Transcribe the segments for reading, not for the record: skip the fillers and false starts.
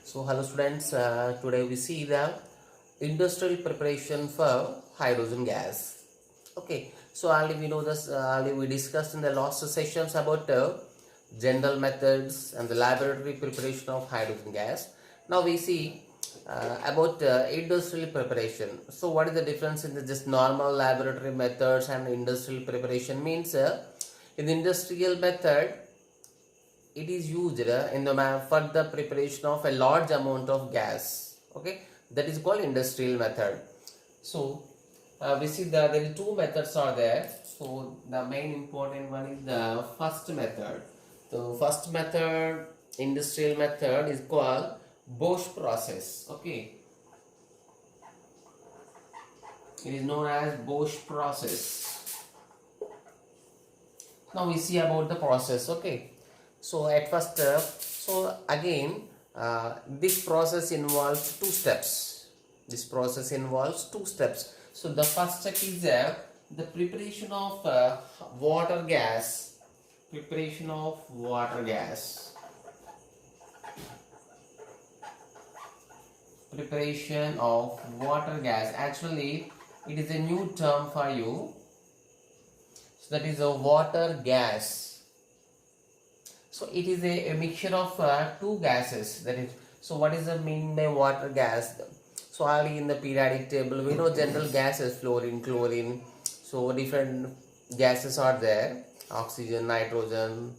So hello students, today we see the industrial preparation for hydrogen gas. Okay, so already we know this, already we discussed in the last sessions about general methods and the laboratory preparation of hydrogen gas. Now we see about industrial preparation. So what is the difference in the just normal laboratory methods and industrial preparation means in the industrial method it is used in the for the preparation of a large amount of gas. Okay, that is called industrial method. So we see that there are two methods are there. So the main important one is the first method. The first method, industrial method, is called Bosch process. Okay, it is known as Bosch process. Now we see about the process. Okay, so at first step, so again this process involves two steps. This process involves two steps. So the first step is the preparation of water gas. Preparation of water gas. Preparation of water gas. Actually, it is a new term for you. So that is a water gas. So it is a mixture of two gases. That is, so what is the meaning by water gas? So already in the periodic table we know general gases, fluorine, chlorine. So different gases are there: oxygen, nitrogen,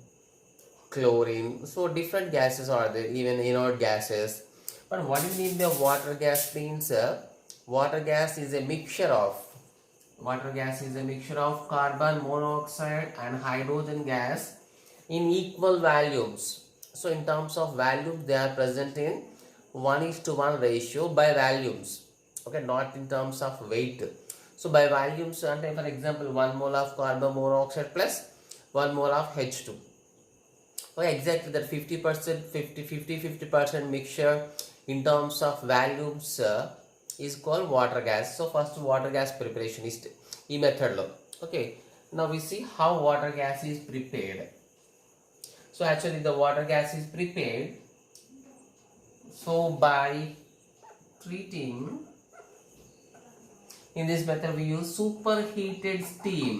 chlorine. So different gases are there, even inert gases. But what do you mean by water gas means? Water gas is a mixture of carbon monoxide and hydrogen gas in equal volumes. So in terms of volumes, they are present in 1:1 ratio by volumes. Okay, not in terms of weight. So by volumes, and for example, 1 mole of carbon monoxide plus 1 mole of H2. Okay, exactly that 50%, 50% mixture in terms of volumes is called water gas. So first water gas preparation is e method lo. Okay, now we see how water gas is prepared. So actually the water gas is prepared so by treating, in this method we use superheated steam.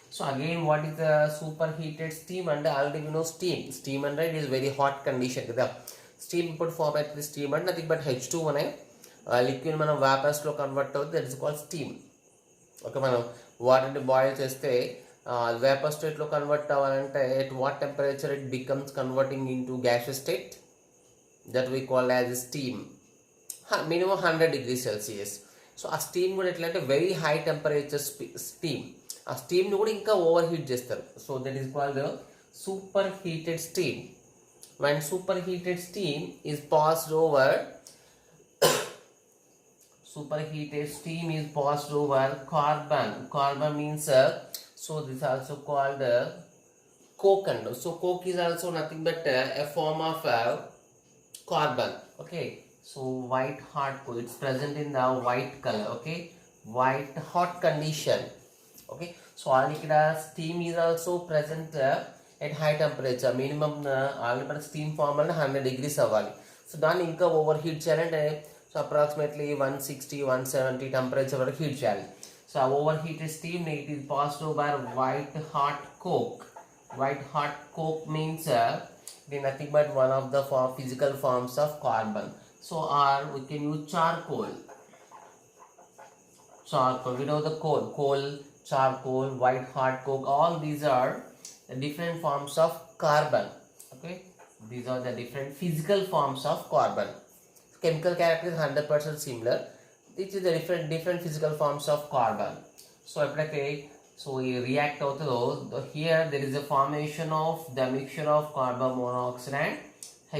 So again, what is the superheated steam? And already we know steam and it is very hot condition. The steam put format the steam and nothing but H2 liquid మనం vapors లో convert అవుతుంది, that is called steam. Okay, మనం వాటర్ని boil చేస్తే vapour స్టేట్లో convert అవ్వాలంటే at what temperature it becomes converting into gaseous state, that we call as steam. Minimum 100 degrees Celsius. So ఆ steam కూడా ఎట్లా అంటే వెరీ హై టెంపరేచర్ స్టీమ్. ఆ స్టీమ్ని కూడా ఇంకా ఓవర్ హీట్ చేస్తారు. So that is called super heated steam. when superheated steam is passed over carbon means so this is also called coke. And so coke is also nothing but a form of carbon. Okay, so white hot coke, it's present in the white color. Okay, white hot condition. Okay, so already steam is also present at high temperature. Minimum already steam form 100 degrees అవ్వాలి. So దాన్ని ఇంకా over heat చేయాలంటే so approximately 160-170 temperature వరకు heat చేయాలి. So ఆ over heated steam it is passed over white hot coke. White hot coke means it is nothing but one of the physical forms of carbon. So or we can use charcoal. We know the coal, charcoal, white hot coke, all these are the different forms of carbon. Okay, these are the different physical forms of carbon. Chemical character is 100% similar. This is the different physical forms of carbon. So so we react also here there is a formation of the mixture of carbon monoxide and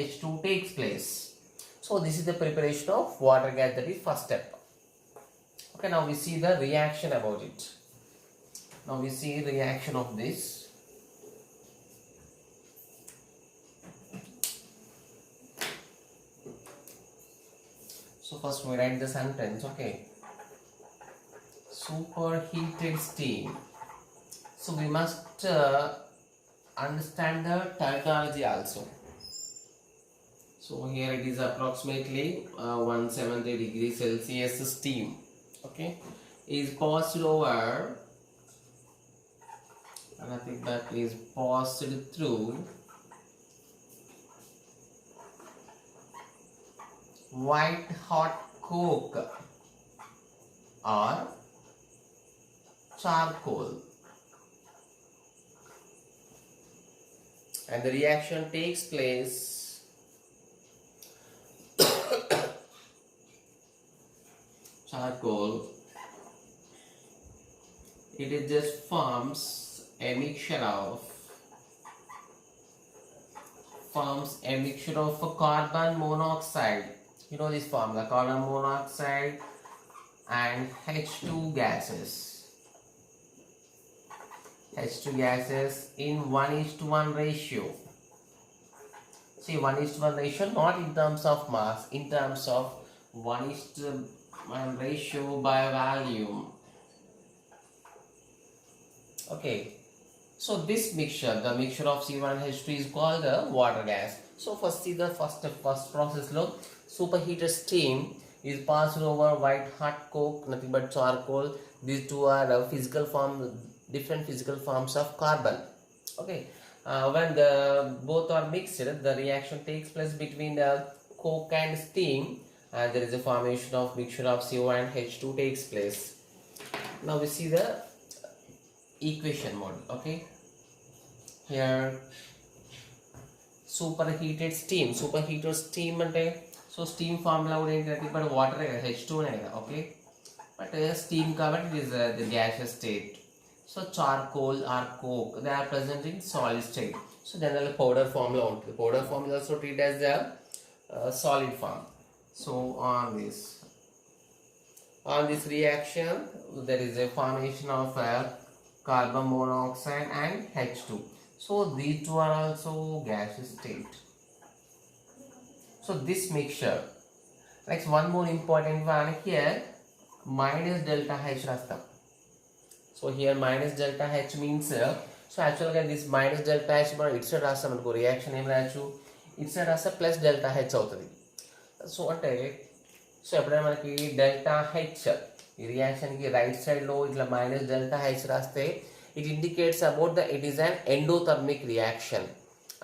H2 takes place. So this is the preparation of water gas, that is first step. Okay, now we see the reaction about it. Now we see reaction of this. So first we write the sentence. Okay, superheated steam. So we must understand the terminology also. So here it is approximately 170 degrees Celsius steam, okay, is passed over, nothing but is passed through white hot coke or charcoal, and the reaction takes place charcoal, it is just forms a mixture of carbon monoxide, you know this formula, carbon monoxide and H2 gases in 1:1 ratio. See, 1:1 ratio not in terms of mass, in terms of 1:1 ratio by volume. Okay, so this mixture, the mixture of C1 and H2 is called the water gas. So first see the first process. Look, superheated steam is passed over white hot coke, nothing but charcoal. These two are different physical forms of carbon. Okay, when the both are mixed, the reaction takes place between the coke and steam, and there is a formation of mixture of CO and H2 takes place. Now we see the equation mode. Okay, here superheated steam అంటే so steam formula కూడా ఏంటంటే ఇప్పుడు water H2 నే కదా. Okay, but steam కాబట్టి it is the gaseous state. So charcoal or coke they are present in solid state. So general powder form లో ఉంటుంది. Powder form is also treat as the solid form. So on this reaction there is a formation of carbon monoxide and H2. So these two are also gaseous state. So this mixture, next one more important one here, minus delta H rastam. So here minus delta H means so actually this minus delta H మనం ఇటు side రాస్తాం అనుకో, reaction ఏం రాయొచ్చు, ఇటు side రాస్తే plus delta H అవుతుంది. So అంటే సో ఎప్పుడైనా మనకి డెల్టా హెచ్ ఈ రియాక్షన్కి రైట్ సైడ్లో ఇట్లా మైనస్ డెల్టా హెచ్ రాస్తే it indicates about it is an endothermic reaction.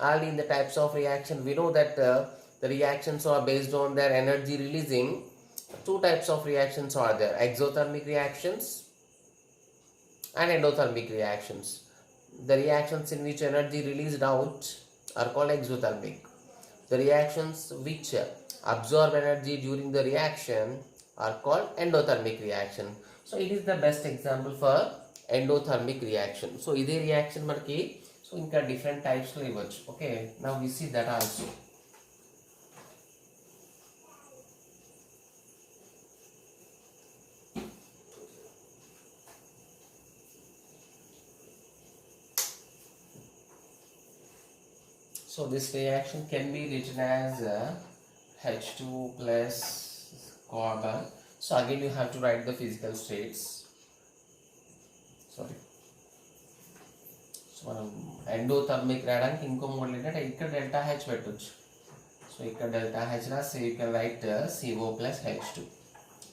Already in the types of reaction we know that the reactions are based on their energy releasing. Two types of reactions are there, exothermic reactions and endothermic reactions. The reactions in which energy released out are called exothermic. The reactions which absorb energy during the reaction are called endothermic reaction. So it is the best example for endothermic reaction. So ఇదే reaction మనకి so ఇంకా different types లో ఇవ్వచ్చు. Okay, now we see that also. So this reaction can be written as H2 plus carbon. So again you have to write the physical states. Sorry. So మనం endothermic రాయడానికి ఇంకో model ఏంటంటే ఇక్కడ delta H పెట్టొచ్చు. So ఇక్కడ delta H రాసి you can write CO plus H2.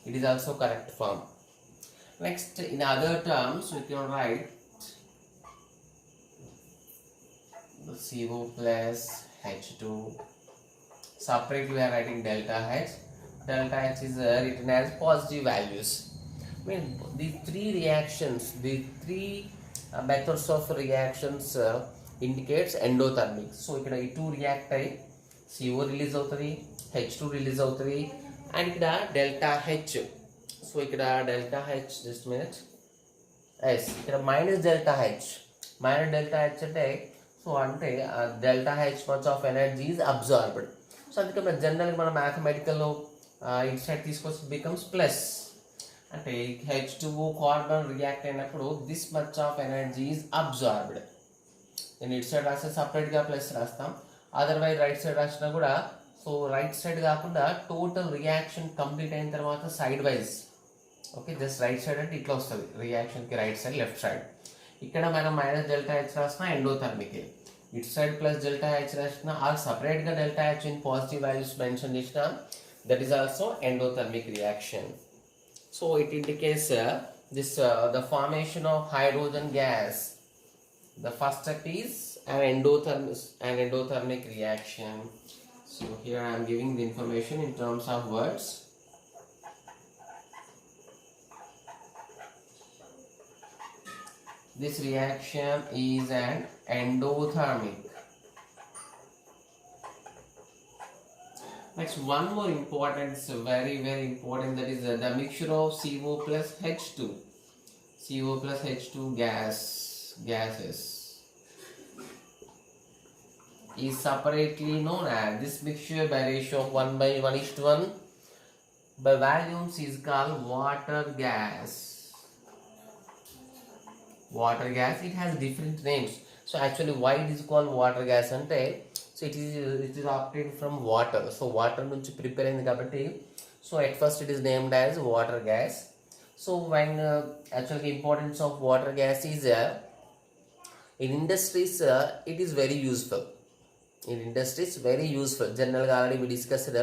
It is also correct form. Next, in other terms we can write the CO plus H2. Separately we are writing delta H. Delta H is written as positive values. I mean the three reactions, the three methods of reactions indicates endothermic. So ikkada ee two react ayi CO release avutadi, H2 release avutadi, and ikkada delta H. So ikkada delta H, just a minute, yes, ikkada minus delta H ante so ante delta H much of energy is absorbed. So అందుకే మన general మన mathematical లో it side తీసుకొచ్చి becomes plus. అంటే H2O carbon react అయినప్పుడు this much of energy is absorbed. నేను ఇటు side రాస్తే సపరేట్గా ప్లస్ రాస్తాం, అదర్వైజ్ రైట్ సైడ్ రాసినా కూడా. సో రైట్ సైడ్ కాకుండా టోటల్ రియాక్షన్ కంప్లీట్ అయిన తర్వాత side wise, okay, just right side అంటే ఇట్లా వస్తుంది రియాక్షన్కి రైట్ సైడ్ లెఫ్ట్ సైడ్. ఇక్కడ మనం మైనస్ డెల్టా హెచ్ రాసిన ఎండోథర్మిక్. ఇటు సైడ్ ప్లస్ డెల్టా హెచ్ రాసిన ఆర్ సపరేట్గా delta H in positive values mention చేసిన that is also endothermic reaction. So it indicates the formation of hydrogen gas. The first step is an endothermic reaction. So here I am giving the information in terms of words. This reaction is an endothermic. Next, one more important, very important, that is the mixture of CO plus H2. CO plus H2 gases is separately known as, this mixture by ratio of 1:1:1 by volumes is called water gas. Water gas, it has different names. So actually why it is called water gas ante, so it is obtained from water. So water nunchi prepare ayindi kabatti, so at first it is named as water gas. So when actually importance of water gas is in industries, it is very useful. In industries very useful. General ga already we discussed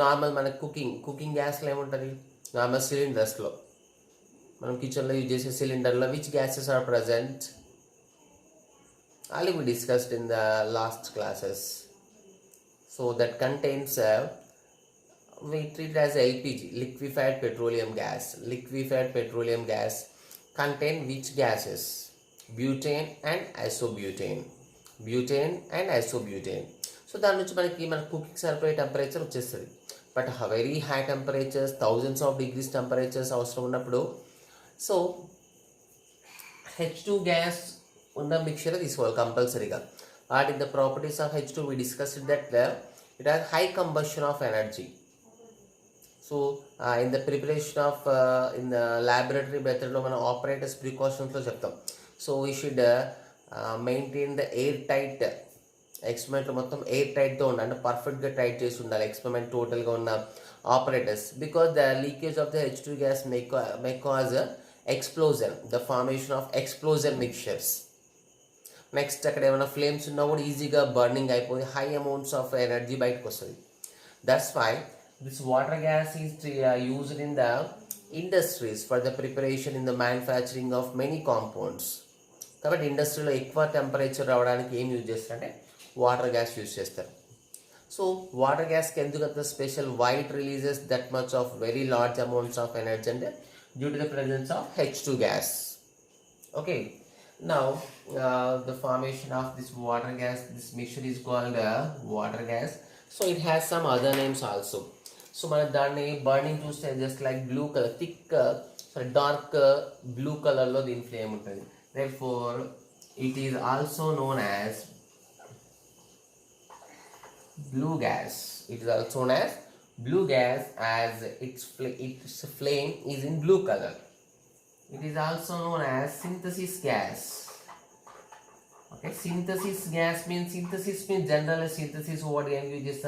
normal మన cooking గ్యాస్లో ఏముంటుంది, normal సిలిండర్స్లో మనం కిచెన్లో use చేసే సిలిండర్లో which gases are present, already we discussed in the last classes. So that contains we treat it as LPG, liquefied petroleum gas. Liquefied petroleum gas contain which gases? Butane and isobutane. Butane and isobutane. So దాని నుంచి మనకి మన cooking సరిపోయే temperature వచ్చేస్తుంది. But very high temperatures, thousands of degrees temperatures అవసరం ఉన్నప్పుడు, so H2 gas ఉన్న mixture తీసుకోవాలి కంపల్సరీగా. What in the properties of H2 we discussed that it has high combustion of energy. So in the preparation of in the laboratory method లో మనం operators ప్రికాషన్స్లో చెప్తాం. So we should maintain the air tight, experiment మొత్తం air టైట్తో ఉండాలి, అంటే పర్ఫెక్ట్గా tight చేసి ఉండాలి experiment టోటల్గా ఉన్న operators, because the leakage of the H2 gas may cause explosion, the formation of explosion mixtures. Next అక్కడ ఏమైనా ఫ్లేమ్స్ ఉన్నా కూడా ఈజీగా బర్నింగ్ అయిపోయి హై అమౌంట్స్ ఆఫ్ ఎనర్జీ బయటకు వస్తుంది. That's why this water gas is used in the industries for the preparation in the manufacturing of many compounds. కాబట్టి ఇండస్ట్రీలో ఎక్కువ టెంపరేచర్ రావడానికి ఏం యూజ్ చేస్తారంటే వాటర్ గ్యాస్ యూజ్ చేస్తారు. సో వాటర్ గ్యాస్కి ఎందుకంత special, why it releases that much of very large amounts of energy అంటే due to the presence of H2 gas. Okay, now the formation of this water gas, this mixture is called water gas. So it has some other names also. So మన దాన్ని burning చూస్తే just like blue colour, thick dark blue కలర్లో దీని flame ఉంటుంది. therefore it is also known as blue gas. It is also known as blue gas as its flame is in blue color. It is also known as synthesis gas. Okay, synthesis gas means general synthesis what we use is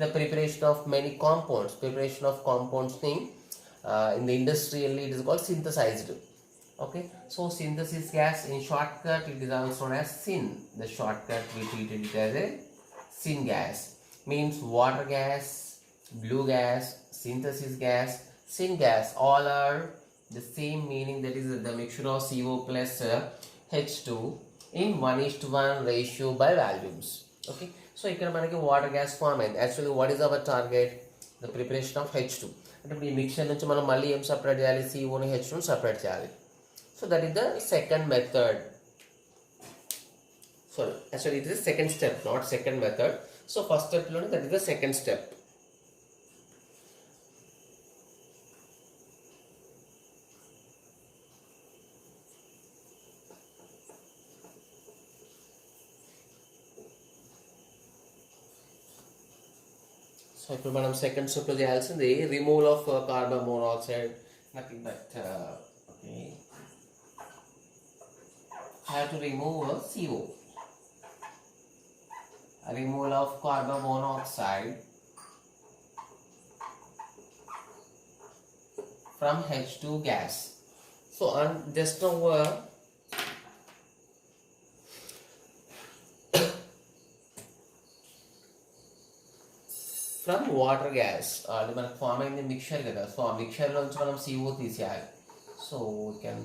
the preparation of many compounds. Preparation of compounds thing in the industrially it is called synthesized. Okay, so synthesis gas in shortcut it is also known as syn. The shortcut we treated it as a syngas. Means water gas, blue gas, synthesis gas, syngas, all are the same meaning, that is the mixture of CO plus H2 in 1:1 ratio by volumes. Okay, so ఇక్కడ మనకి water gas form అయింది. Actually what is our target, the preparation of H2. అంటే ఇప్పుడు ఈ mixture నుంచి మనం మళ్ళీ ఏం సపరేట్ చేయాలి, COని H2ని సపరేట్ చేయాలి. So that is the second method. Sorry, actually it is the second step, not second method. So first step లోనే that is the second step. So ఇప్పుడు మనం సెకండ్ స్టెప్లో చేయాల్సింది removal of carbon monoxide, nothing but okay, have to remove CO. Removal of carbon monoxide from H2 gas. So just now from water gas అది మనకు form అయింది mixture కదా, so ఆ మిక్చర్లోంచి మనం CO తీసేయాలి. So we can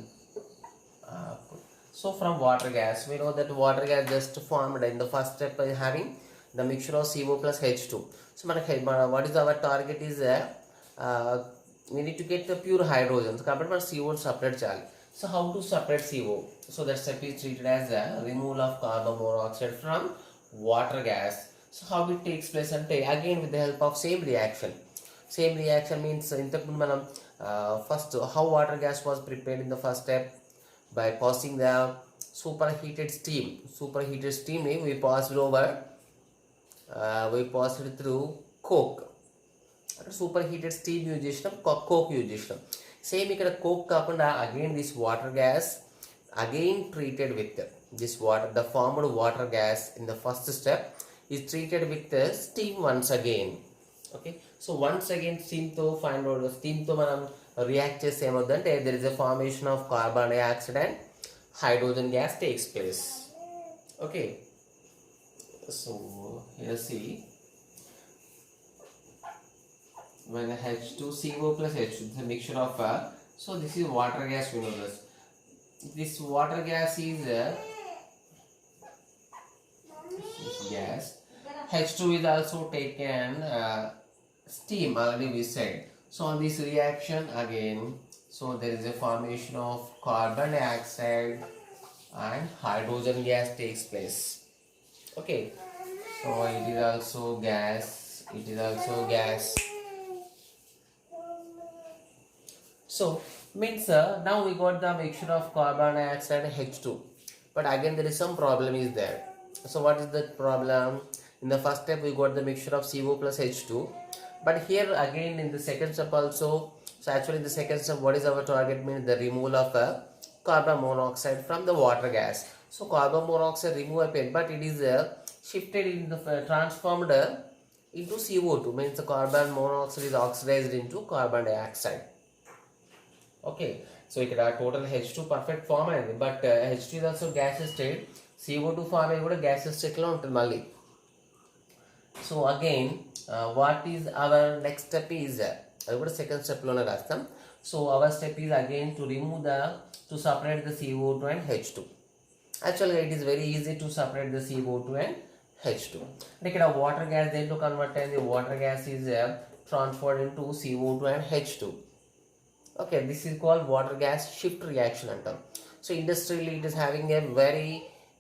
put. So from water gas we know that water gas just formed in the first step by having the mixture of CO plus H2. So what is our target is uh, we need to get the pure hydrogens కాబట్టి మనం CO separate చేయాలి. So how to separate CO? So that step is treated as a removal of carbon monoxide from water gas. So how it takes place అంటే again with the help of same reaction. Same reaction means ఇంతకుముందు మనం first how water gas was prepared in the first step by passing the superheated steam. Superheated steam we passed over we passed it through coke. Superheated steam use చేసినాం, coke use చేసినాం. Same ఇక్కడ coke కాకుండా again this water gas again treated with this water, the formed water gas in the first step is treated with steam once again. Okay, so once again steam తో find out steam తో మనం react చేస్తే ఏమవుతుందంటే there is a formation of carbon dioxide and hydrogen gas takes place. Okay, so here see when the H2CO plus H2 is a mixture of so this is water gas, we know this water gas is gas. H2 is also taken steam, already we said. So on this reaction again, so there is a formation of carbon dioxide and hydrogen gas takes place. Okay, so it is also gas, it is also gas. So means now we got the mixture of carbon dioxide and H2, but again there is some problem is there. So what is the problem? In the first step we got the mixture of CO plus H2, but here again in the second step also, so actually in the second step what is our target means the removal of carbon monoxide from the water gas. So carbon monoxide remove appeared, but it is shifted in the transformed into CO2, means the carbon monoxide is oxidized into carbon dioxide. Okay, so ఇక్కడ total H2 perfect form అయింది, but H2 is also gaseous state, CO2 form అయ్యి కూడా gaseous state లో ఉంటుంది మళ్ళీ. So again what is our next step is అది కూడా second స్టెప్లోనే రాస్తాం. So our step is again to remove to separate the CO2 and H2. యాక్చువల్గా it is very easy to separate the CO2 and H2. అంటే ఇక్కడ water gas దేంట్లో convert అయింది, water gas is transferred into CO2 and H2. Okay, this is called water gas shift reaction అంటాం. So industrially it is having a very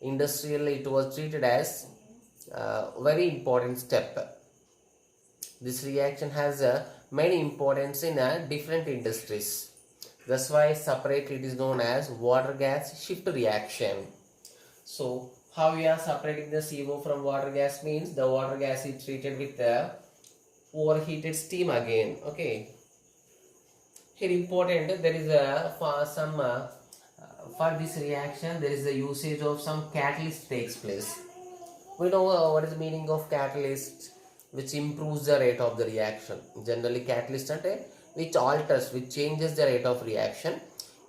industrially it was treated as very important step. This reaction has many importance in different industries. That's why separate it is known as water gas shift reaction. So how we are separating the CO from water gas means the water gas is treated with overheated steam again. Okay, here important there is for this reaction there is the usage of some catalyst takes place. We know what is the meaning of catalyst, which improves the rate of the reaction. Generally catalyst అంటే which alters, which changes the rate of reaction.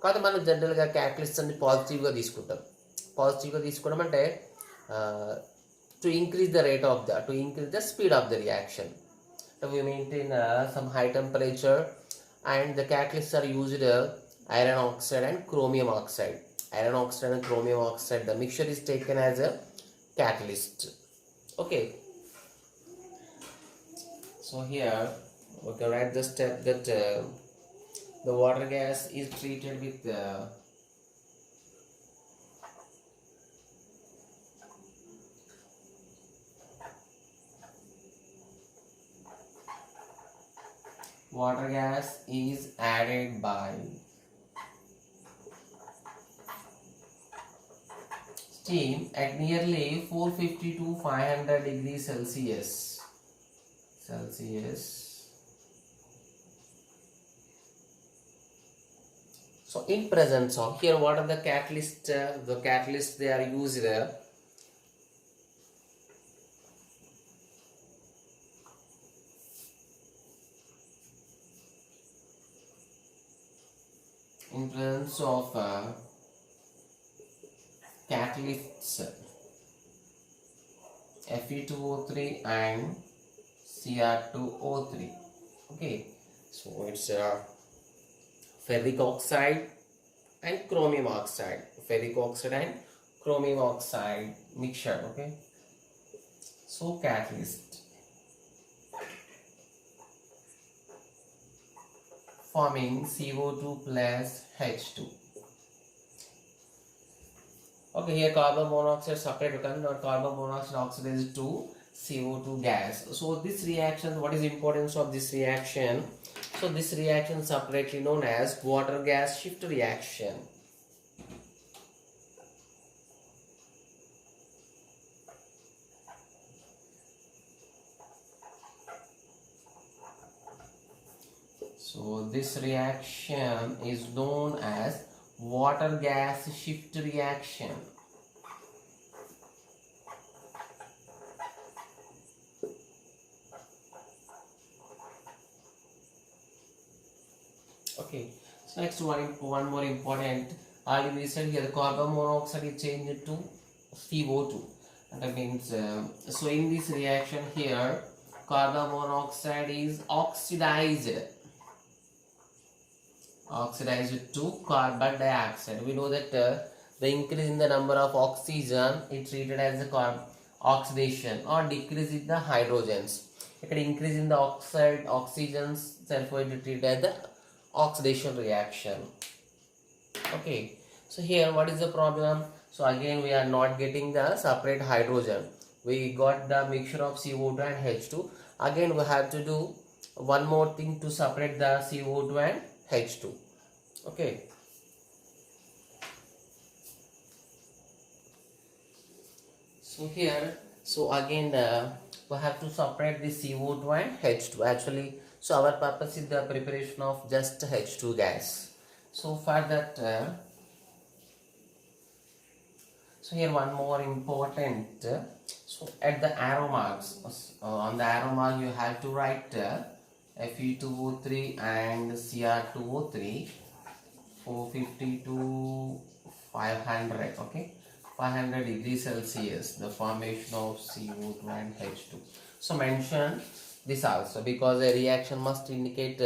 కాకపోతే మనం జనరల్గా catalyst అన్ని పాజిటివ్గా తీసుకుంటాం. పాజిటివ్గా తీసుకోవడం అంటే to increase the rate off to increase the speed of the reaction. We maintain some high temperature and the catalysts are used iron oxide and chromium oxide. Iron oxide and chromium oxide, the mixture is taken as a catalyst. Okay, so here we can write the step that the water gas is treated with water gas is added by steam at nearly 450 to 500 degrees Celsius. So in presence of, here what are the catalysts they are used in presence of catalysts Fe2O3 and Cr2O3. Okay, so it's ferric oxide and chromium oxide, ferric oxide and chromium oxide mixture. Okay, so catalyst forming CO2 plus H2. Okay, here carbon monoxide separate carbon monoxide oxidized to CO2 gas. So this reaction, what is the importance of this reaction? So this reaction separately known as water gas shift reaction. So this reaction is known as water gas shift reaction. Okay, so next one more important, already we said here the carbon monoxide is changed to CO2, and that means so in this reaction here carbon monoxide is oxidized to carbon dioxide. We know that the increase in the number of oxygen is treated as the oxidation, or decrease in the hydrogens. If it increase in the oxygens, therefore it is treated as the oxidation reaction. Okay, so here what is the problem? So again we are not getting the separate hydrogen. We got the mixture of CO2 and H2. Again we have to do one more thing to separate the CO2 and H2. Okay, so here, so again we have to separate the CO2 and H2 actually. So our purpose is the preparation of just H2 gas. So for that, so here one more important, so at the arrow marks, on the arrow mark you have to write Fe2O3 and Cr2O3 450 to 500, okay, 500 degrees Celsius, the formation of CO2 and H2. So mention this also, because a reaction must indicate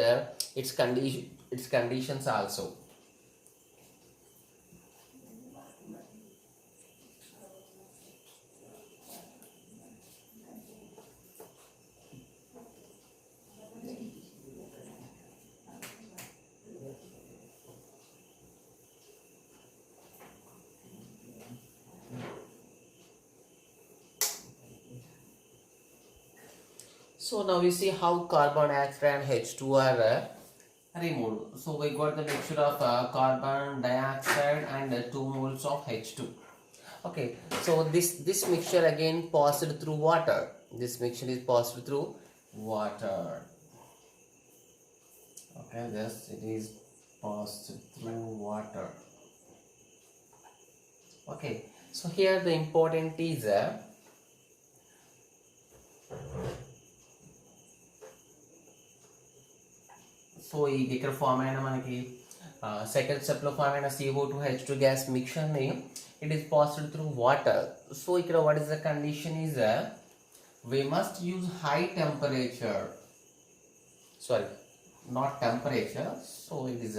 its conditions also. So now we see how carbon dioxide and H2 are removed. So we got the mixture of carbon dioxide and 2 moles of H2. Okay, so this mixture again passed through water. This mixture is passed through water. Okay, this it is passed through water. Okay, so here the important is so ఇక్కడ form అయిన మనకి second step లో form అయిన CO2 H2 gas mixture ని it is passed through water. So ఇక్కడ what is the condition is we must use high temperature, sorry, not temperature, so it is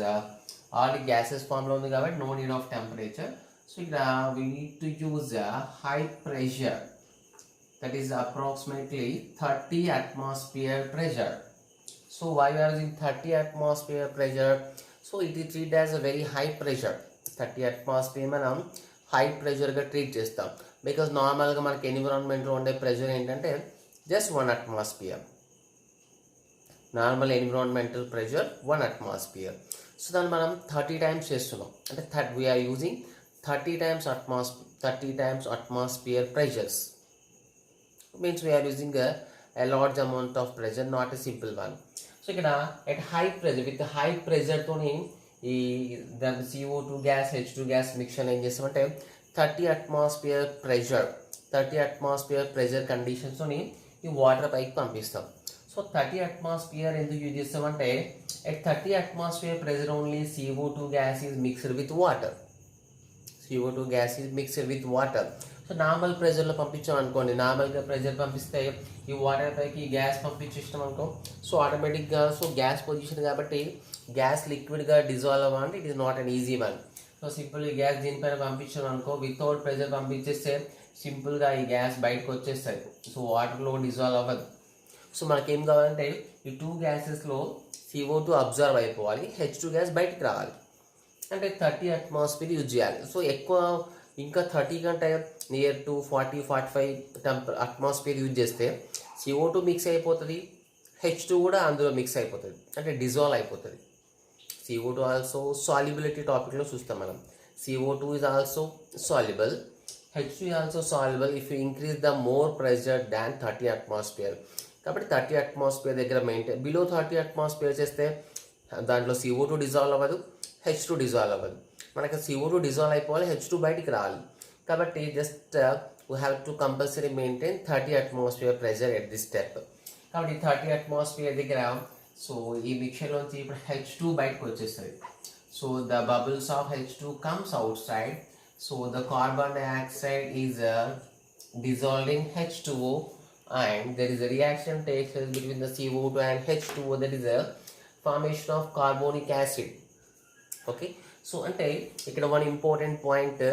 all gases form లో ఉంది కాబట్టి no need of temperature. So ఇక్కడ we need to use high pressure, that is approximately 30 atmosphere pressure. So why we are using 30 atmosphere pressure? So it is treated as a very high pressure. 30 atmosphere మనం high pressure గా treat చేస్తాం, because నార్మల్గా మనకి ఎన్విరాన్మెంట్లో ఉండే pressure ఏంటంటే just 1 atmosphere. Normal environmental pressure 1 atmosphere. So దాన్ని మనం 30 times చేస్తున్నాం, అంటే we are using 30 times atmosphere pressures. Means we are using a large amount of pressure, not a simple one. So ఇక్కడ at high pressure, with high pressure తోని ఈ దాని CO2 gas H2 gas mixture ఏం చేస్తామంటే 30 atmosphere pressure conditions తోని ఈ water పైకి పంపిస్తాం. సో 30 atmosphere ఎందుకు యూజ్ చేస్తామంటే at 30 atmosphere pressure only CO2 gas is mixed with water. CO2 gas is mixed with water. So normal ప్రెషర్లో పంపించాం అనుకోండి, నార్మల్గా ప్రెషర్ పంపిస్తే ఈ వాటర్ పైకి ఈ గ్యాస్ పంపించేసినాం అనుకో, సో ఆటోమేటిక్గా సో గ్యాస్ పొజిషన్ కాబట్టి గ్యాస్ లిక్విడ్గా డిజాల్వ్ అవ్వాలంటే it is not an easy one. So simple ఈ గ్యాస్ దీనిపైన పంపించాం అనుకో, వితౌట్ ప్రెషర్ పంపించేస్తే సింపుల్గా ఈ గ్యాస్ బయటకు వచ్చేస్తుంది. సో వాటర్లో డిజాల్వ్ అవ్వదు. సో మనకేం కావాలంటే ఈ టూ గ్యాసెస్లో CO2 అబ్జర్వ్ అయిపోవాలి, H2 గ్యాస్ బయటికి రావాలి. అంటే 30 అట్మాస్ఫియర్ యూజ్ చేయాలి. సో ఎక్కువ ఇంకా 30 కంటే నియర్ టు 40-45 అట్మాస్ఫియర్ యూజ్ చేస్తే CO2 మిక్స్ అయిపోతుంది, H2 కూడా అందులో మిక్స్ అయిపోతుంది, అంటే డిజాల్వ్ అయిపోతుంది. CO2 ఆల్సో సాల్యుబిలిటీ టాపిక్లో చూస్తాం మనం. CO2 is also soluble, H2 is also soluble if you increase the more pressure than 30 atmosphere. కాబట్టి 30 అట్మాస్ఫియర్ దగ్గర మెయింటైన్, బిలో 30 అట్మాస్ఫియర్ చేస్తే దాంట్లో CO2 డిజాల్వ్ అవ్వదు, H2 డిజాల్వ్ అవ్వదు. మనకి CO2 డిజాల్వ్ అయిపోవాలి, H2 బయటికి రావాలి. కాబట్టి just we have to compulsory maintain 30 atmosphere pressure at this step. కాబట్టి 30 అట్మాస్ఫియర్ దగ్గర సో ఈ మిక్చర్లోంచి ఇప్పుడు H2 బయటకు వచ్చేస్తుంది. So the bubbles of H2 comes out side. So the carbon dioxide is dissolving H2O, and there is a reaction takes place between the CO2 and H2O, that is a formation of carbonic acid. Okay, so అంటే ఇక్కడ one important point.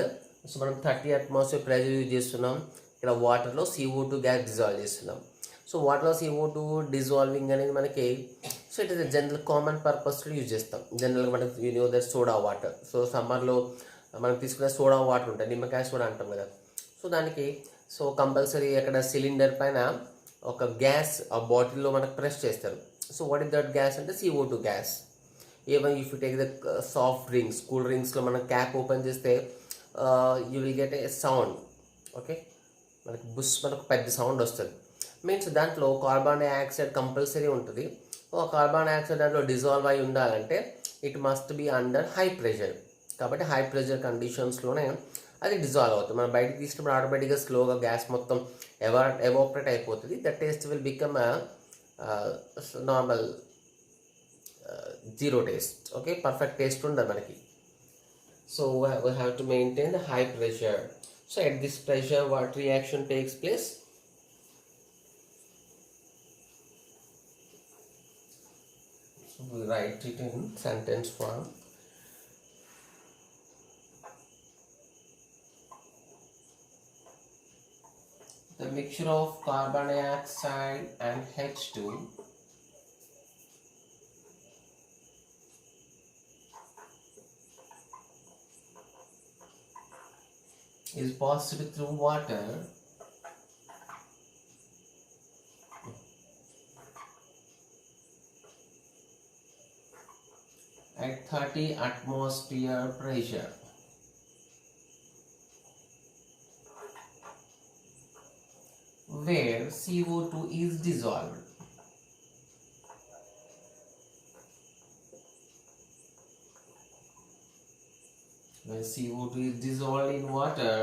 So మనం 30 atmosphere pressure use చేస్తున్నాం, ఇక్కడ వాటర్లో CO2 gas dissolve చేస్తున్నాం. So వాటర్లో CO2 dissolving అనేది మనకి so it is general common పర్పస్లో యూజ్ చేస్తాం. జనరల్గా మనకి you know that soda water. So సమ్మర్లో మనం తీసుకునే సోడా వాటర్ ఉంటుంది, నిమ్మకాయ సోడా అంటాం కదా. సో దానికి సో కంపల్సరీ అక్కడ సిలిండర్ పైన ఒక గ్యాస్ ఆ బాటిల్లో మనకు ప్రెస్ చేస్తారు. So what is that gas అంటే CO2 gas. Even if you take the soft drinks, cool డ్రింక్స్లో మనం క్యాప్ ఓపెన్ చేస్తే you will get a sound. Okay, మనకు మనకు పెద్ద సౌండ్ వస్తుంది. మీన్స్ దాంట్లో కార్బన్ డైఆక్సైడ్ కంపల్సరీ ఉంటుంది. కార్బన్ డైఆక్సైడ్ దాంట్లో డిజాల్వ్ అయి ఉండాలంటే it must be under high pressure. కాబట్టి హై ప్రెషర్ కండిషన్స్లోనే అది డిజాల్వ్ అవుతుంది. మనం బయటకు తీసినప్పుడు ఆటోమేటిక్గా స్లోగా గ్యాస్ మొత్తం ఎవాపరేట్ అయిపోతుంది. The taste will become normal zero taste. Okay, perfect taste ఉండదు మనకి. So we have to maintain the high pressure. So at this pressure what reaction takes place? We write it in sentence form. The mixture of carbon dioxide and H2 is passed through water at 30 atmosphere pressure. Where CO2 is dissolved. When CO2 is dissolved in water,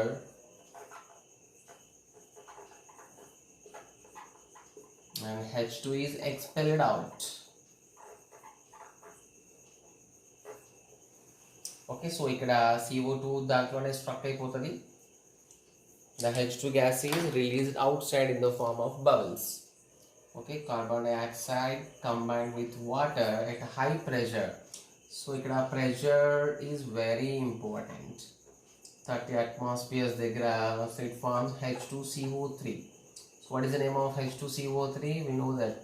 and H2 is expelled out. Okay, so ఇక్కడ CO2 దాంట్లోనే struck అయిపోతుంది. The H2 gas is released outside in the form of bubbles. Okay, carbon dioxide combined with water at high pressure. So ikkada pressure is very important. 30 atmospheres దగ్గర so it forms H2CO3. So what is the name of H2CO3? We know that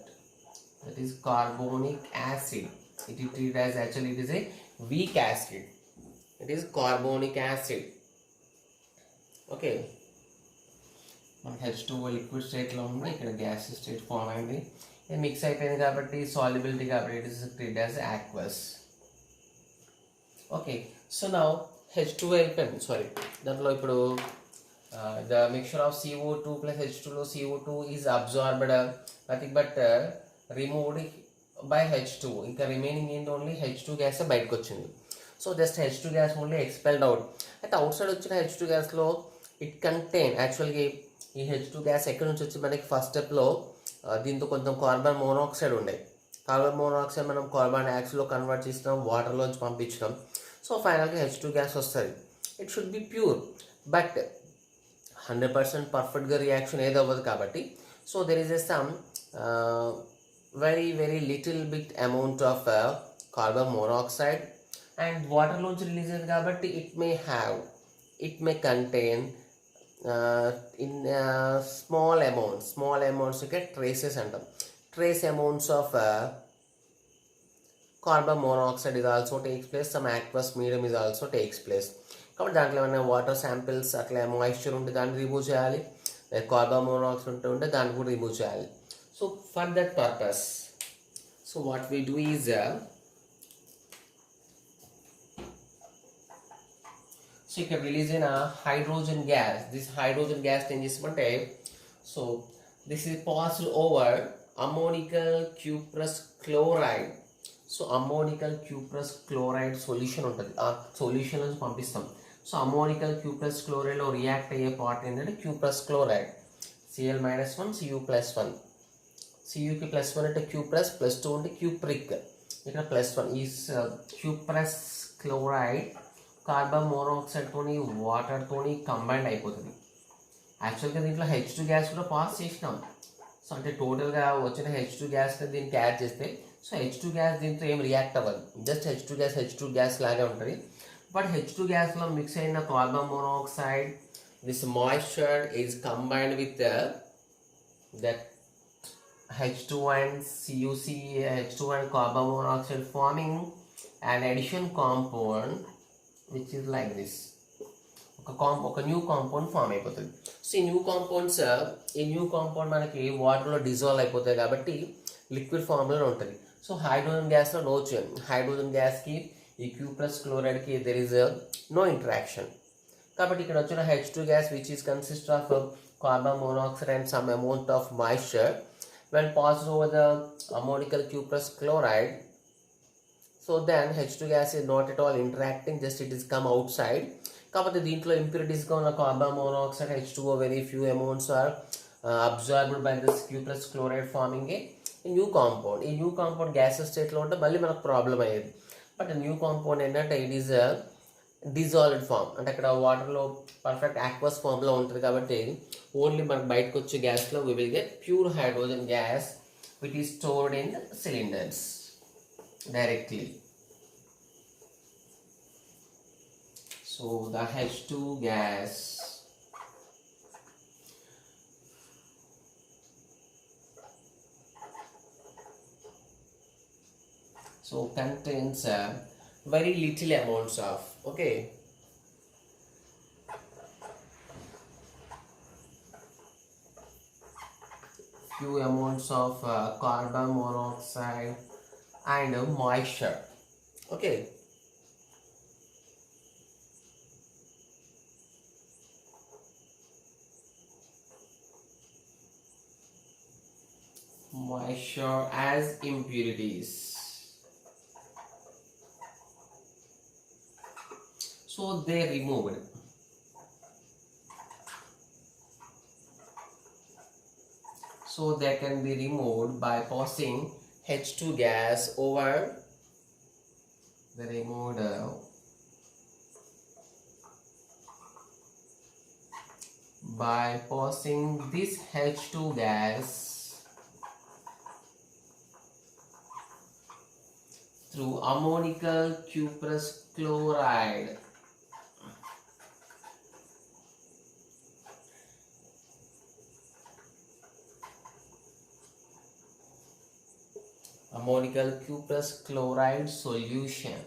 is carbonic acid. It is treated as, actually it is a weak acid. It is carbonic acid. Okay, మనకి H2O liquid స్టేట్లో ఉంది, ఇక్కడ gas state form అయింది. ఇది mix అయిపోయింది కాబట్టి solubility కాబట్టి it is treated as aqueous. Okay, so now H2 అయిపోయింది. సారీ, దాంట్లో ఇప్పుడు the mixture of CO2 plus H2లో CO2 is absorbed, nothing but removed by H2. ఇంకా రిమైనింగ్ ఏంటి, ఓన్లీ H2 గ్యాస్ బయటకు వచ్చింది. So just H2 gas only expelled out. అయితే outside వచ్చిన H2 గ్యాస్లో ఇట్ కంటైన్, యాక్చువల్గా ఈ H2 గ్యాస్ ఎక్కడి నుంచి వచ్చి మనకి ఫస్ట్ స్టెప్లో దీంతో కొంచెం కార్బన్ మోనాక్సైడ్ ఉండే. కార్బన్ మోనాక్సైడ్ మనం కార్బన్ డైఆక్సైడ్లో కన్వర్ట్ చేసినాం, వాటర్లోంచి పంపించినాం. సో ఫైనల్గా H2 గ్యాస్ వస్తుంది. It should be pure, but 100% పర్ఫెక్ట్గా రియాక్షన్ ఏది అవ్వదు కాబట్టి so there is a some very little bit amount of carbon monoxide and వాటర్లోంచి రిలీజ్ అయ్యేది కాబట్టి it may contain in small amounts get traces అంటాం trace amounts of carbon monoxide is also takes place, some aqueous medium is also takes place. కాబట్టి దాంట్లో ఏమైనా water samples అట్లా moisture ఉంటే దాన్ని రిమూవ్ చేయాలి, కార్బన్ మోనాక్సైడ్ ఉంటే దాన్ని కూడా రిమూవ్ చేయాలి. So for that purpose so what we do is so ఇక్కడ రిలీజ్ అయిన hydrogen gas, this hydrogen gas ఏం చేస్తామంటే so this is passed over ammoniacal cuprous chloride. So ammoniacal cuprous chloride solution ఉంటుంది, ఆ సొల్యూషన్ నుంచి పంపిస్తాం. So ammoniacal cuprous క్లోరైడ్లో react అయ్యే పార్ట్ ఏంటంటే క్యూప్రస్ క్లోరైడ్, Cl-1 Cu+1, Cuకి +1 అంటే క్యూప్రస్, +2 అంటే క్యూప్రిక్, ఇక్కడ +1. ఈ క్యూప్రస్ క్లోరైడ్ కార్బన్ మోనాక్సైడ్తోని వాటర్తోని కంబైండ్ అయిపోతుంది. యాక్చువల్గా దీంట్లో H2 గ్యాస్ కూడా పాస్ చేసినాం. సో అంటే టోటల్గా వచ్చిన H2 గ్యాస్ దీనికి యాడ్ చేస్తే సో H2 గ్యాస్ దీంతో ఏం రియాక్ట్ అవ్వదు, జస్ట్ H2 గ్యాస్ లాగే ఉంటుంది. బట్ H2 గ్యాస్లో మిక్స్ అయిన carbon monoxide, this moisture is combined with that H2 and CuC, H2 and carbon monoxide forming an addition compound which is like this. ఒక new compound form అయిపోతుంది. So ఈ new compound మనకి వాటర్లో dissolve అయిపోతాయి కాబట్టి liquid ఫామ్లో ఉంటుంది. So hydrogen గ్యాస్లో నో చేంజ్, హైడ్రోజన్ గ్యాస్కి ఈ క్యూప్రస్ క్లోరైడ్కి దెర్ ఈజ్ నో ఇంటరాక్షన్. కాబట్టి ఇక్కడ వచ్చిన H2 gas which is consist of carbon monoxide and some amount of moisture when passed over the ammonical cuprous chloride, so then H2 gas is not at all interacting, just it is come outside. కాబట్టి దీంట్లో ఇంప్యూరిటీస్గా ఉన్న carbon monoxide H2O very few amounts are absorbed by this cuprous chloride forming a new compound. ఈ new compound gases స్టేట్లో ఉంటే మళ్ళీ మనకు problem అయ్యేది. But new compound ఏంటంటే ఇట్ ఈస్ డిజాల్వ్డ్ ఫామ్, అంటే అక్కడ వాటర్లో పర్ఫెక్ట్ ఆక్వస్ ఫామ్లో ఉంటుంది కాబట్టి ఓన్లీ మనకు బయటకు వచ్చే గ్యాస్లో we will get pure hydrogen gas which is stored in cylinders directly. So the H2 gas so contains very little amounts of few amounts of carbon monoxide and moisture. Moisture as impurities. So they removed. So they can be removed by passing H2 gas over the removed by passing this H2 gas through ammonical cuprous chloride. Ammonical cuprous chloride solution.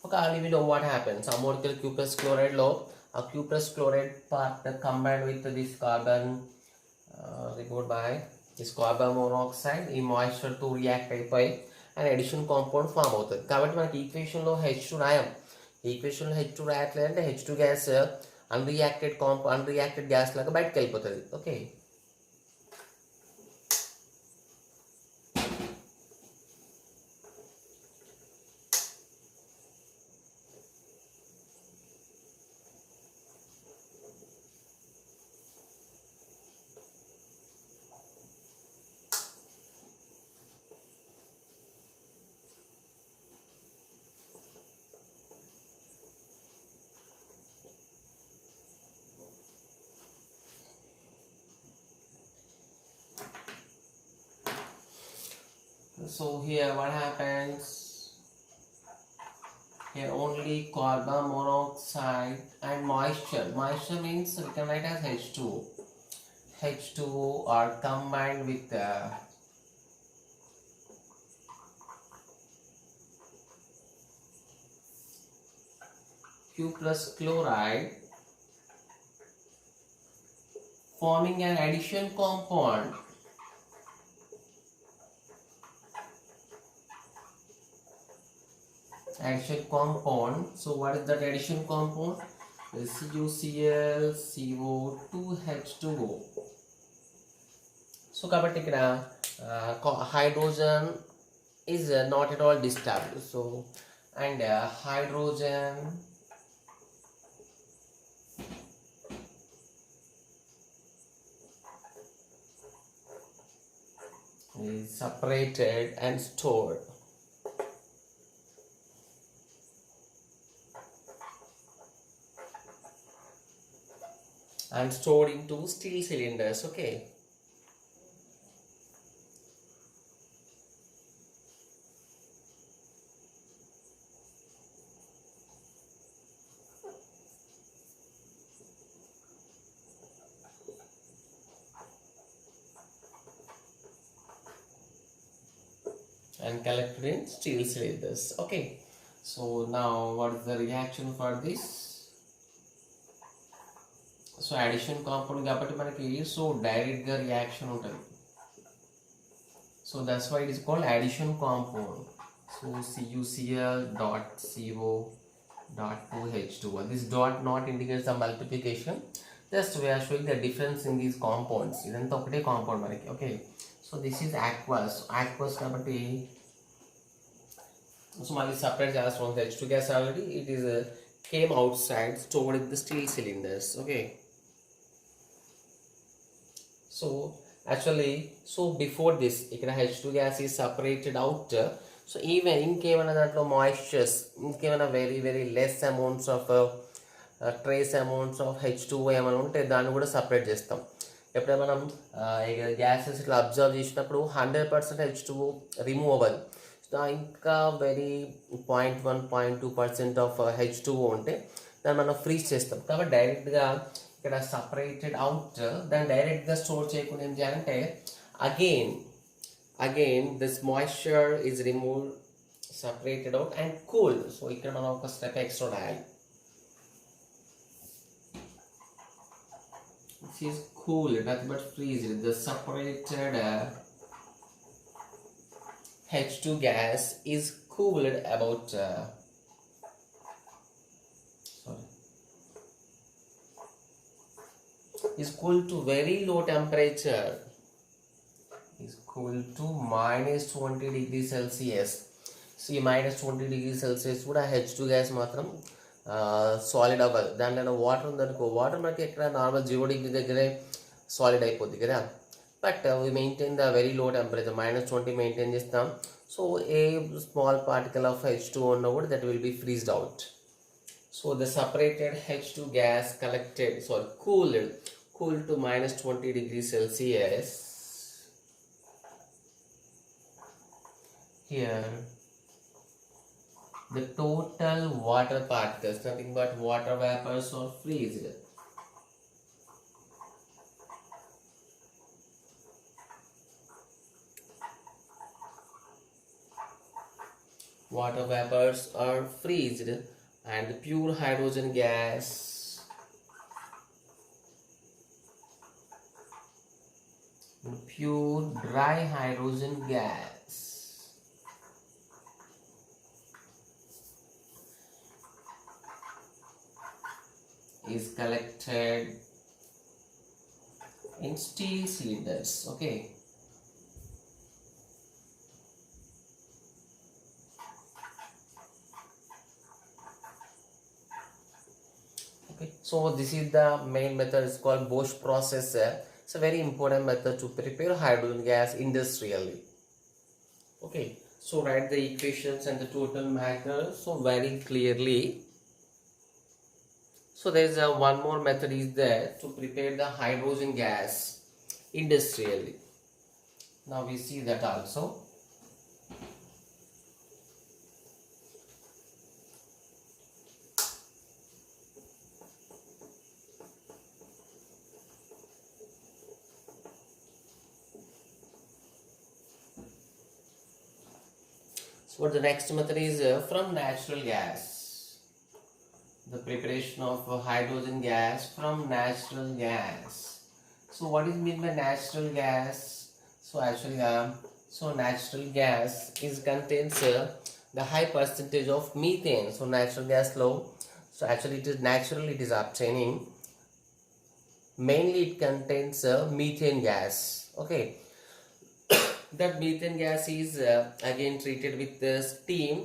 Okay, we know what happens. Ammonical cuprous chloride low, a cuprous chloride part combined with this carbon removed by this carbon monoxide, ఈ moisture to react అయిపోయి and addition compound form అవుతుంది. కాబట్టి మనకి ఈక్వేషన్లో H2 రాయం. ఈక్వేషన్లో H2 రాయట్లేదంటే H2 gas అన్రియాక్టెడ్ gas లాగా బయటకు వెళ్ళిపోతుంది. Okay, So here what happens? Here only carbon monoxide and moisture. Moisture means we can write as H2O. H2O are combined with Q plus chloride, forming an addition compound. Addition compound. So what is that addition compound? CuCl CO2H2O. So కాబట్టి ఇక్కడ hydrogen is not at all disturbed. So and hydrogen is separated and stored. And stored into steel cylinders. Okay. And collected in steel cylinders. Okay. So now what is the reaction for this? So addition compound కాబట్టి మనకి so direct గా reaction ఉంటుంది. So that's why it is called addition compound. So CuCl.CO.2H2O. This dot not indicates the multiplication. Just we are showing the difference in these compounds. ఇదంతా ఒకటే compound మనకి. Okay. So this is aqueous. Aqueous కాబట్టి so mali separate gas from the H2 gas already. It is came outside, stored in the steel cylinders. Okay. So actually, so before this, ikkada H2 gas is separated out. So even inkemana dantlo moistures, inkemana very less amounts of trace amounts of H2O ఏమైనా ఉంటే దాన్ని కూడా separate చేస్తాం. ఎప్పుడైనా మనం gases ఇట్లా observe చేసినప్పుడు 100% H2O remove అవ్వదు. ఇంకా వెరీ 0.1-0.2% ఆఫ్ H2O ఉంటే దాన్ని మనం ఫ్రీజ్ చేస్తాం. కాబట్టి డైరెక్ట్గా ఇక్కడ సపరేటెడ్ అవుట్ దాన్ని డైరెక్ట్గా స్టోర్ చేయకుండా ఏం చేయాలంటే again this moisture is remove separated out and cool. So ఇక్కడ మనం ఒక స్టెప్ ఎక్స్ట్రా రాయాలి. This is cool, nothing but freeze. The separated H2 gas is cooled about is cooled to very low temperature. Is cooled to -20 degrees Celsius. See, -20 degrees Celsius కూడా H2 gas మాత్రం solid అవ్వదు. దాంట్లో water ఉందనుకో, water మనకి ఎక్కడ normal 0 degree దగ్గరే solid అయిపోద్ది కదా. But we maintain the very low temperature -20 maintain చేస్తాం. So a small particle of H2 ఉన్నా కూడా that will be freezed out. So the separated H2 gas cooled to -20 degrees Celsius. Here the total water particles, nothing but water vapors, are freezed. Water vapors are freezed and the pure hydrogen gas pure dry hydrogen gas is collected in steel cylinders. Okay. So this is the main method. It's called Bosch process. It's a very important method to prepare hydrogen gas industrially. Okay. So write the equations and the total matter so very clearly. So there is one more method is there to prepare the hydrogen gas industrially. Now we see that also. So what the next method is from natural gas. The preparation of hydrogen gas from natural gas. So what is mean by natural gas? So actually, so natural gas is contains the high percentage of methane. So natural gas low. So actually it is natural. It is obtaining. Mainly it contains methane gas. Okay. That methane gas is again treated with steam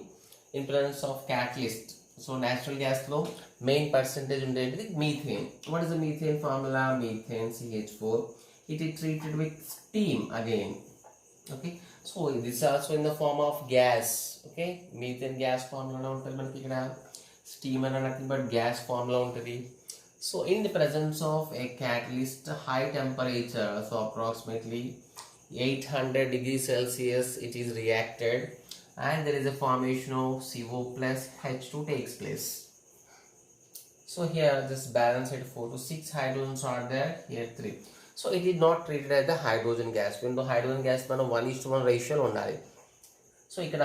in presence of catalyst. So natural gas flow main percentage ఉండేది methane. What is the methane formula? Methane CH4. It is treated with steam again. Okay. So this is also in the form of gas. Okay. Methane gas formula ఉంటుంది మనకి ఇక్కడ. Steam and nothing but gas formula ఉంటుంది. So in the presence of a catalyst high temperature, so approximately 800 degrees Celsius it is reacted and there is a formation of CO plus H2 takes place. So here this balance at 4 to 6 hydrogens are there, here 3. So it is not treated as the hydrogen gas. When the hydrogen gas మనం 1:1 ratio ఉండాలి. So ఇక్కడ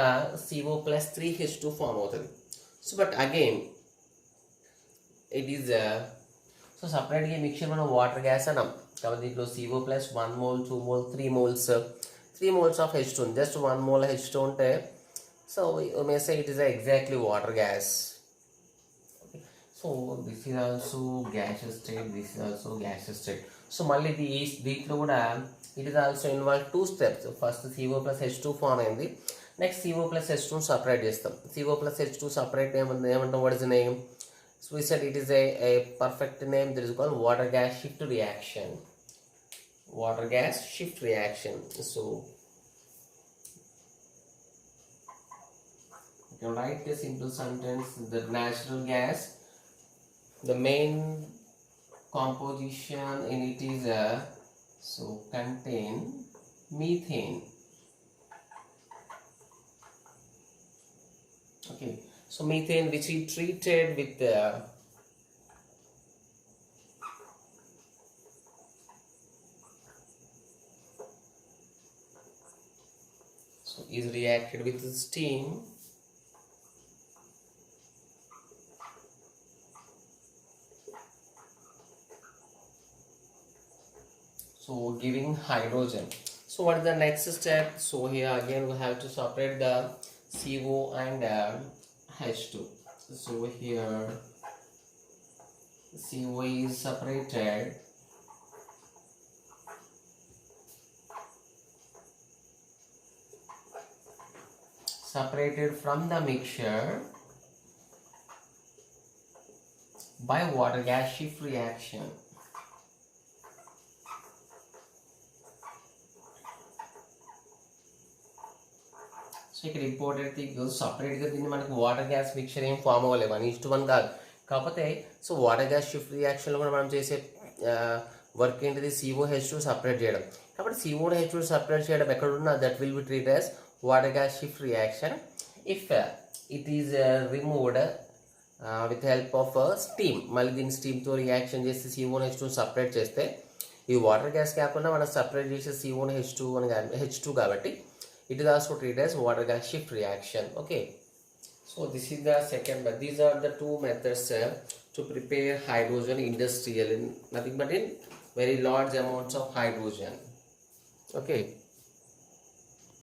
CO plus 3 H2 form అవుతుంది. So but again it is so separate mixture మనం water gas అన్నాం కాబట్టి దీంట్లో CO plus 1 mole 2 mole 3 moles 3 moles of H2 just 1 mole H2 ఉంటే so we may say it is exactly water gas. Okay. So this is also gaseous state, this is also gaseous state. So మళ్ళీ దీంట్లో కూడా it is also involved 2 steps. First CO plus H2 form అయింది, next CO plus H2 separate చేస్తాం. CO plus H2 separate ఏమంటాం, what is the name? So we said it is a perfect name that is called water gas shift reaction. Water gas shift reaction. So you can write a simple sentence: the natural gas, the main composition in it is so contain methane. Okay. So methane which we treated with so is reacted with steam so giving hydrogen. So what is the next step? So here again we have to separate the CO and H2. So here CO is separated, from the mixture by water gas shift reaction. So ఇక్కడ important thing సపరేట్గా దీన్ని మనకి water gas mixture ఏం form అవ్వలేదు, 1:1 కాదు. కాకపోతే so water gas shift రియాక్షన్లో కూడా మనం చేసే వర్క్ ఏంటిది, COH2 సపరేట్ చేయడం. కాబట్టి COH2 సపరేట్ చేయడం ఎక్కడున్నా that will B treat as water gas shift reaction if it is removed with help of steam. మళ్ళీ దీన్ని స్టీమ్తో రియాక్షన్ చేసి COH2 సపరేట్ చేస్తే ఈ వాటర్ గ్యాస్ కాకుండా మనం సపరేట్ చేసే COH2 అని H2 కాబట్టి it is also treated as water gas shift reaction. Okay, so this is the second, but these are the two methods to prepare hydrogen industrial in nothing but in very large amounts of hydrogen. Okay.